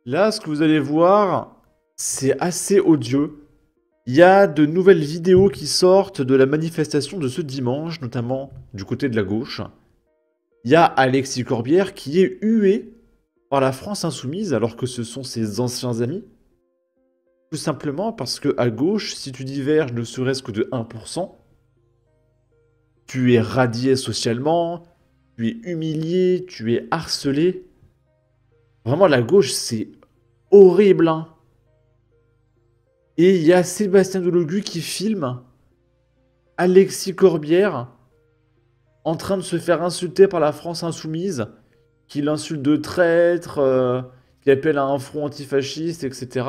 Là, ce que vous allez voir, c'est assez odieux. Il y a de nouvelles vidéos qui sortent de la manifestation de ce dimanche, notamment du côté de la gauche. Il y a Alexis Corbière qui est hué par la France Insoumise alors que ce sont ses anciens amis. Tout simplement parce que à gauche, si tu diverges ne serait-ce que de 1%, tu es radié socialement, tu es humilié, tu es harcelé. Vraiment, la gauche, c'est horrible, hein. Et il y a Sébastien Delogu qui filme Alexis Corbière en train de se faire insulter par la France Insoumise, qui l'insulte de traître, qui appelle à un front antifasciste, etc.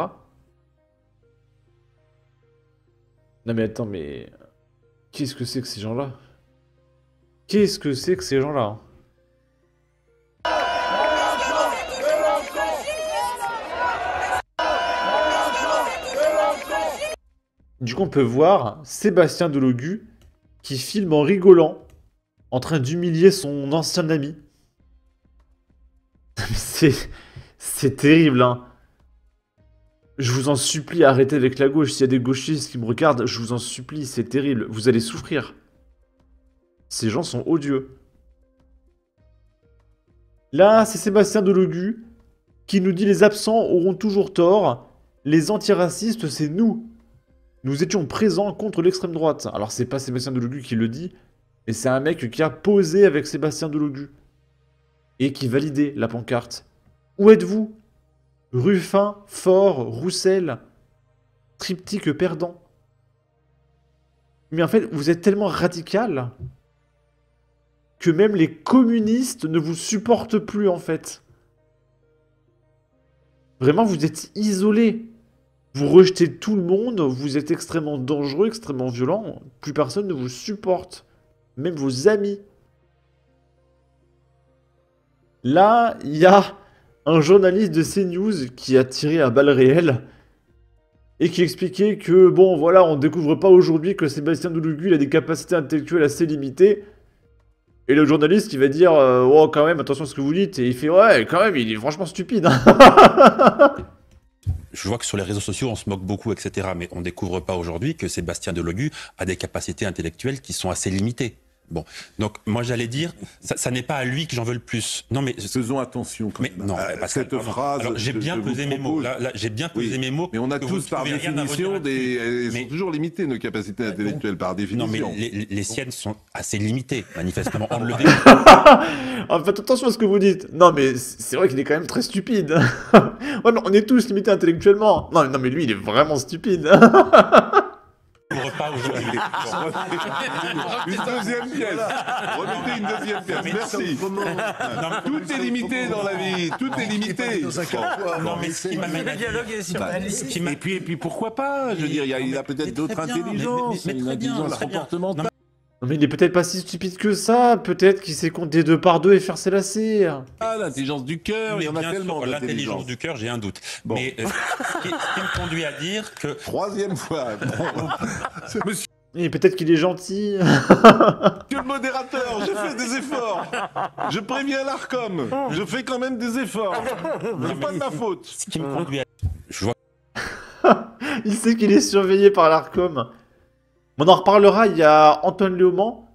Non mais attends, mais qu'est-ce que c'est que ces gens-là? Qu'est-ce que c'est que ces gens-là? Du coup, on peut voir Sébastien Delogu qui filme en rigolant, en train d'humilier son ancien ami. C'est terrible, hein. Je vous en supplie, arrêtez avec la gauche. S'il y a des gauchistes qui me regardent, je vous en supplie, c'est terrible. Vous allez souffrir. Ces gens sont odieux. Là, c'est Sébastien Delogu qui nous dit les absents auront toujours tort. Les antiracistes, c'est nous. Nous étions présents contre l'extrême droite. Alors, c'est pas Sébastien Delogu qui le dit, mais c'est un mec qui a posé avec Sébastien Delogu et qui validait la pancarte. Où êtes-vous? Ruffin, Faure, Roussel, triptyque perdant. Mais en fait, vous êtes tellement radical que même les communistes ne vous supportent plus, en fait. Vraiment, vous êtes isolés. Vous rejetez tout le monde, vous êtes extrêmement dangereux, extrêmement violent. Plus personne ne vous supporte. Même vos amis. Là, il y a un journaliste de CNews qui a tiré à balles réelles et qui expliquait que, bon, voilà, on ne découvre pas aujourd'hui que Sébastien Delogu il a des capacités intellectuelles assez limitées. Et le journaliste, il va dire, oh, quand même, attention à ce que vous dites. Et il fait, ouais, quand même, il est franchement stupide. Je vois que sur les réseaux sociaux, on se moque beaucoup, etc. Mais on ne découvre pas aujourd'hui que Sébastien Delogu a des capacités intellectuelles qui sont assez limitées. Bon, donc moi j'allais dire, ça n'est pas à lui que j'en veux le plus. Non mais faisons attention quand même. Non, parce cette phrase. Alors j'ai bien pesé mes mots. Là, j'ai bien pesé mes mots. Mais on a tous par définition elles sont toujours limitées nos capacités intellectuelles par définition. Non mais les siennes sont assez limitées, manifestement. On le découvre. Faites attention à ce que vous dites. Non mais c'est vrai qu'il est quand même très stupide. Ouais, on est tous limités intellectuellement. Non mais lui il est vraiment stupide. Pas aujourd'hui. Une deuxième pièce. Remettez une deuxième pièce. Merci. Tout est limité dans la vie. Tout est limité. Non, mais ce qui m'amène à dire... Et puis pourquoi pas? Je veux dire, il a peut-être d'autres intelligences. Une intelligence comportementale. Non mais il est peut-être pas si stupide que ça. Peut-être qu'il sait compter 2 par 2 et faire ses lacets. Ah, l'intelligence du cœur, il y en a tellement. L'intelligence du cœur, j'ai un doute. Bon. Mais ce qui me conduit à dire que... Troisième fois. Monsieur... Et peut-être qu'il est gentil. Monsieur le modérateur, je fais des efforts. Je préviens l'Arcom. Je fais quand même des efforts. C'est pas de ma faute. Ce qui me conduit à... Je vois... Il sait qu'il est surveillé par l'Arcom. On en reparlera, il y a Antoine Léaumont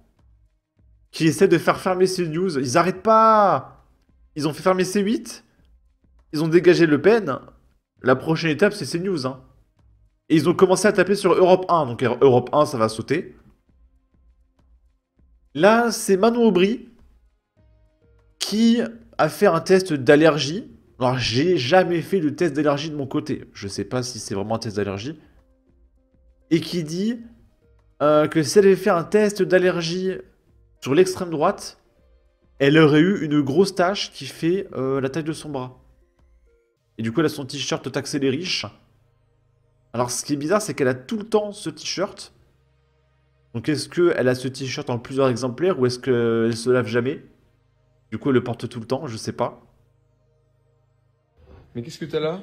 qui essaie de faire fermer CNews. Ils arrêtent pas. Ils ont fait fermer C8. Ils ont dégagé Le Pen. La prochaine étape, c'est CNews. Hein. Et ils ont commencé à taper sur Europe 1. Donc Europe 1, ça va sauter. Là, c'est Manon Aubry qui a fait un test d'allergie. Alors, j'ai jamais fait de test d'allergie de mon côté. Je sais pas si c'est vraiment un test d'allergie. Et qui dit... que si elle avait fait un test d'allergie sur l'extrême droite, elle aurait eu une grosse tache qui fait la taille de son bras. Et du coup, elle a son t-shirt taxé les riches. Alors, ce qui est bizarre, c'est qu'elle a tout le temps ce t-shirt. Donc, est-ce qu'elle a ce t-shirt en plusieurs exemplaires ou est-ce qu'elle se lave jamais? Du coup, elle le porte tout le temps, je sais pas. Mais qu'est-ce que t'as là?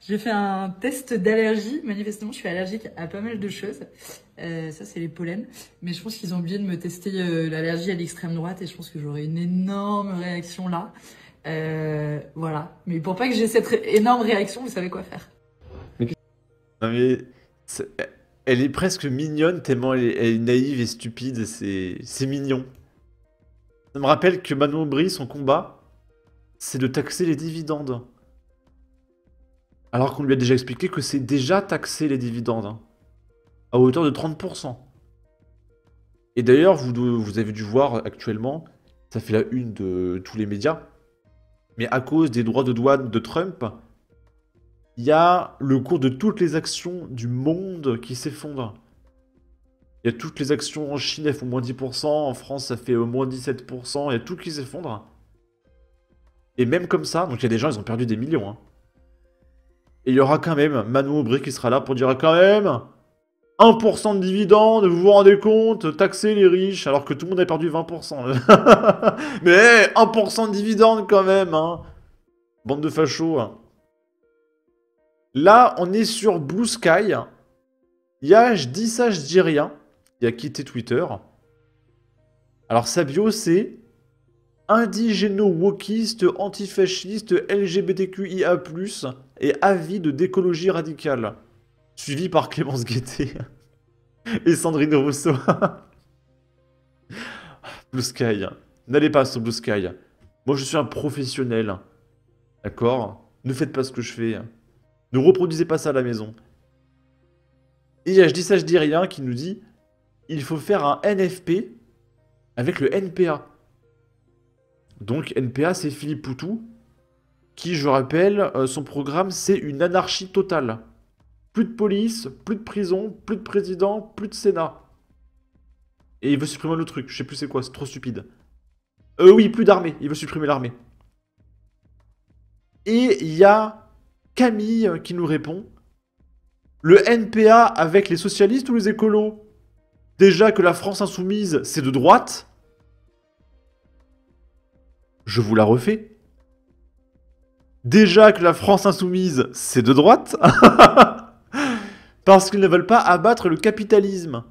J'ai fait un test d'allergie. Manifestement, je suis allergique à pas mal de choses. Ça, c'est les pollens. Mais je pense qu'ils ont oublié de me tester l'allergie à l'extrême droite et je pense que j'aurai une énorme réaction là. Voilà. Mais pour pas que j'ai cette énorme réaction, vous savez quoi faire. Non mais, elle est presque mignonne tellement elle est naïve et stupide, c'est mignon. Ça me rappelle que Manon Aubry, son combat, c'est de taxer les dividendes. Alors qu'on lui a déjà expliqué que c'est déjà taxé les dividendes, hein, à hauteur de 30%. Et d'ailleurs, vous avez dû voir actuellement, ça fait la une de tous les médias, mais à cause des droits de douane de Trump, il y a le cours de toutes les actions du monde qui s'effondre. Il y a toutes les actions en Chine, elles font moins 10%, en France ça fait moins 17%, il y a tout qui s'effondre. Et même comme ça, donc il y a des gens, ils ont perdu des millions. Hein. Et il y aura quand même Manon Aubry qui sera là pour dire quand même 1% de dividendes, vous vous rendez compte, taxer les riches alors que tout le monde a perdu 20%. Mais 1% de dividendes quand même, hein. Bande de fachos. Hein. Là, on est sur Blue Sky. Il y a Je dis ça, je dis rien. Il a quitté Twitter. Alors sa bio c'est indigéno-wokiste, antifasciste, LGBTQIA+, et avide d'écologie radicale. Suivi par Clémence Guettet et Sandrine Rousseau. Blue Sky. N'allez pas sur Blue Sky. Moi je suis un professionnel. D'accord? Ne faites pas ce que je fais. Ne reproduisez pas ça à la maison. Et il y a Je dis ça, je dis rien qui nous dit il faut faire un NFP avec le NPA. Donc NPA, c'est Philippe Poutou, qui, je rappelle, son programme, c'est une anarchie totale. Plus de police, plus de prison, plus de président, plus de Sénat. Et il veut supprimer le truc, je sais plus c'est quoi, c'est trop stupide. Oui, plus d'armée, il veut supprimer l'armée. Et il y a Camille qui nous répond. Le NPA avec les socialistes ou les écolos? Déjà que la France insoumise, c'est de droite. Je vous la refais. Déjà que la France insoumise, c'est de droite. Parce qu'ils ne veulent pas abattre le capitalisme.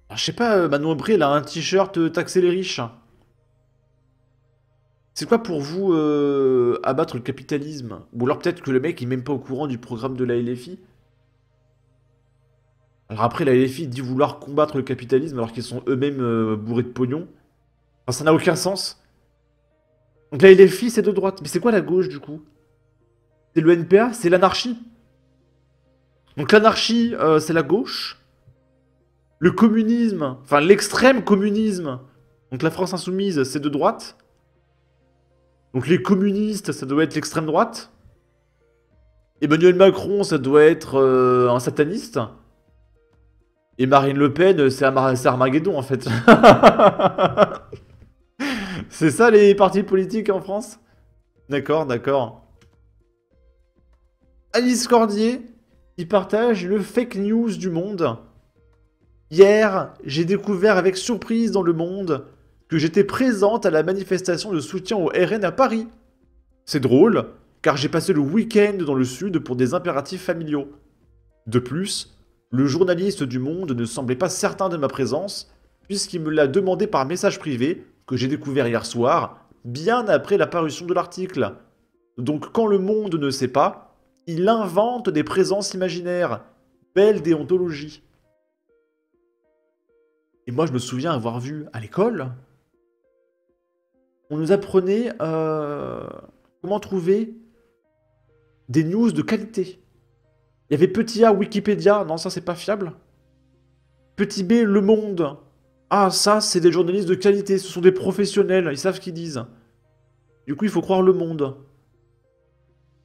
Alors, je sais pas, Manon Aubry, elle a un t-shirt taxer les riches. C'est quoi pour vous abattre le capitalisme? Ou alors peut-être que le mec est même pas au courant du programme de la LFI. Alors après, la LFI dit vouloir combattre le capitalisme alors qu'ils sont eux-mêmes bourrés de pognon. Enfin, ça n'a aucun sens. Donc la LFI, c'est de droite. Mais c'est quoi la gauche, du coup? C'est le NPA, c'est l'anarchie. Donc l'anarchie, c'est la gauche. Le communisme, enfin l'extrême communisme, donc la France insoumise, c'est de droite. Donc les communistes, ça doit être l'extrême droite. Emmanuel Macron, ça doit être un sataniste. Et Marine Le Pen, c'est Armageddon, en fait. C'est ça les partis politiques en France? D'accord, d'accord. Alice Cordier, il partage le fake news du monde. Hier, j'ai découvert avec surprise dans Le Monde que j'étais présente à la manifestation de soutien au RN à Paris. C'est drôle, car j'ai passé le week-end dans le sud pour des impératifs familiaux. De plus, le journaliste du Monde ne semblait pas certain de ma présence, puisqu'il me l'a demandé par message privé, que j'ai découvert hier soir, bien après la parution de l'article. Donc quand le Monde ne sait pas, il invente des présences imaginaires. Belle déontologie. Et moi je me souviens avoir vu à l'école, on nous apprenait comment trouver des news de qualité. Il y avait petit A, Wikipédia, non ça c'est pas fiable. Petit B, Le Monde. Ah ça c'est des journalistes de qualité, ce sont des professionnels, ils savent ce qu'ils disent. Du coup il faut croire Le Monde.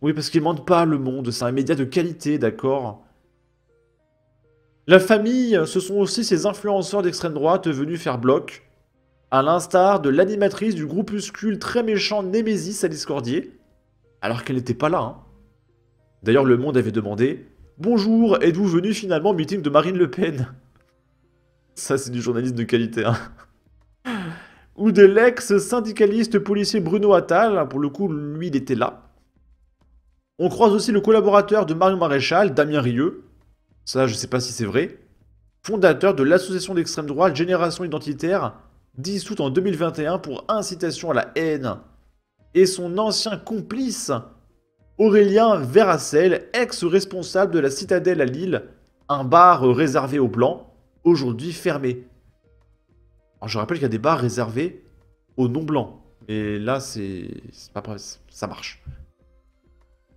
Oui parce qu'ils mentent pas Le Monde, c'est un média de qualité, d'accord. La famille, ce sont aussi ces influenceurs d'extrême droite venus faire bloc, à l'instar de l'animatrice du groupuscule très méchant Némésis Alice Cordier, alors qu'elle n'était pas là. Hein. D'ailleurs, Le Monde avait demandé « Bonjour, êtes-vous venu finalement au meeting de Marine Le Pen ?» Ça, c'est du journalisme de qualité. Hein. Ou de l'ex-syndicaliste policier Bruno Attal, pour le coup, lui, il était là. On croise aussi le collaborateur de Marion Maréchal, Damien Rieu, ça je sais pas si c'est vrai, fondateur de l'association d'extrême droite Génération Identitaire, dissoute en 2021 pour incitation à la haine. Et son ancien complice, Aurélien Verracel, ex-responsable de la Citadelle à Lille, un bar réservé aux Blancs, aujourd'hui fermé. Alors je rappelle qu'il y a des bars réservés aux non-blancs. Et là, c'est pas ça marche.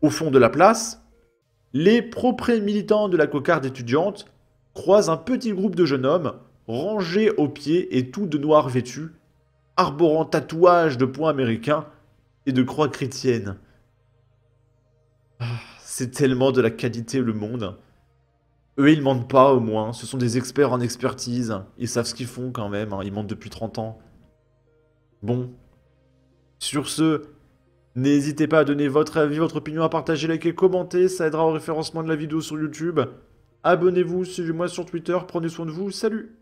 Au fond de la place, les propres militants de la cocarde étudiante croisent un petit groupe de jeunes hommes, rangés aux pieds et tout de noir vêtus, arborant tatouages de points américains et de croix chrétiennes. Ah, c'est tellement de la qualité le monde. Eux, ils mentent pas au moins, ce sont des experts en expertise, ils savent ce qu'ils font quand même, hein. Ils mentent depuis 30 ans. Bon, sur ce, n'hésitez pas à donner votre avis, votre opinion, à partager, liker, commenter, ça aidera au référencement de la vidéo sur YouTube. Abonnez-vous, suivez-moi sur Twitter, prenez soin de vous, salut!